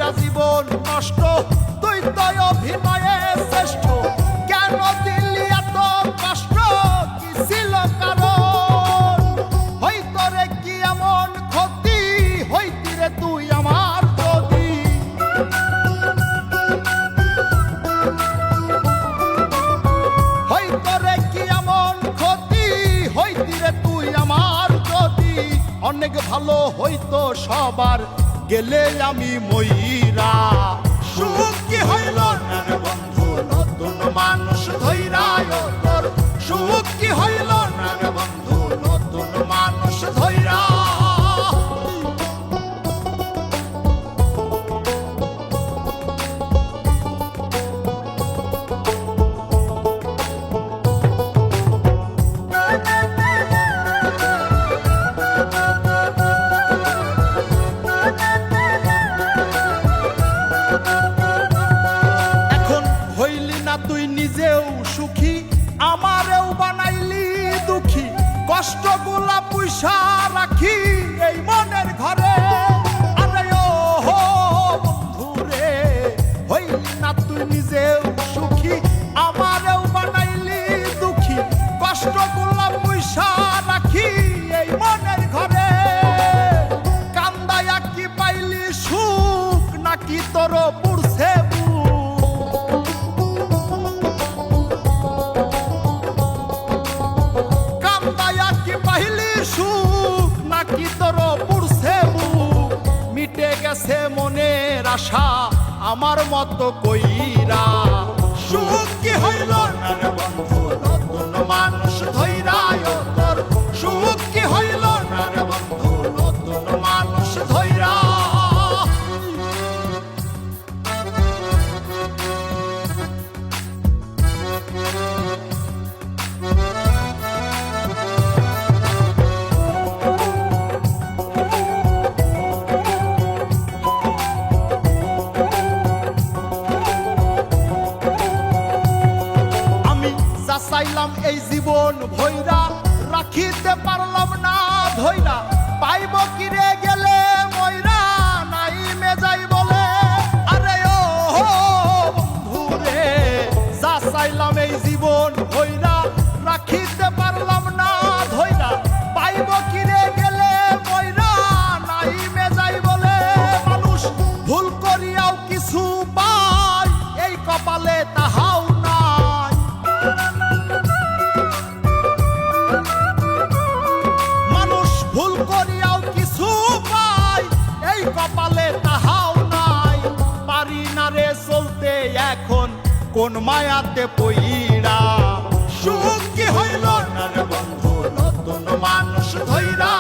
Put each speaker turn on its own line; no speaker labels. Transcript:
সারা জীবন নষ্ট, তুই তো অভিনয়ে শ্রেষ্ঠ। কেন দিলি এত কষ্ট, কি ছিল কারণ? হইতো রে কি এমন ক্ষতি, হইতি রে তুই আমার যদি। হইতো রে কি এমন ক্ষতি, হইতি রে তুই আমার যদি। অনেক ভালো হইতো সবার, গেলে আমি ময়রা। সুখ কি হইল না রে বন্ধু, নতুন মানুষ ধইরা তোর। সুখ কি হইল না রে বন্ধু, নতুন মানুষ ধইরা। তুই নিজেও সুখী, আমারেও বানাইলি দুঃখী। কষ্টগুলা পয়সা রাখি এই মনের ঘরে। আরে ও বন্ধু রে, হইলি না তুই নিজেও সুখী, আমারেও বানাইলি দুঃখী। কষ্টগুলা পয়সা রাখি এই মনের ঘরে। কান্দায়া কি পাইলি সুখ, নাকি তোর পুরছে সুখ, নাকি তোর পুরছে বুক? মিটে গেছে মনের আশা আমার মতো কইরা। সুখ কি হইল না রে বন্ধু, নতুন মানুষ ধইরা তোর। সুখ কি হইল না রে বন্ধু, নতুন মানুষ ধইরা। চাইলাম এই জীবন ভৈরা, রাখিতে পারলাম না ধৈরা। পাইব কিরে গেলে ময়রা, নাই মেজাই বলে। আরে ও বন্ধু রে, যা চাইলাম এই জীবন ভৈরা, রাখিতে পারলাম না ধৈরা। পাইব কিরে গেলে ময়রা, নাই মেজাই বলে। মানুষ ভুল করিয়াও কিছু পায়, এই কপালে তাহাও নাই। ভুল করিয়াও কিছু পাই, এই কপালে তাহাও নাই। পারি না রে চলতে এখন কোন মায়াতে পইরা। সুখ কি হইল না রে বন্ধু, নতুন মানুষ ধইরা।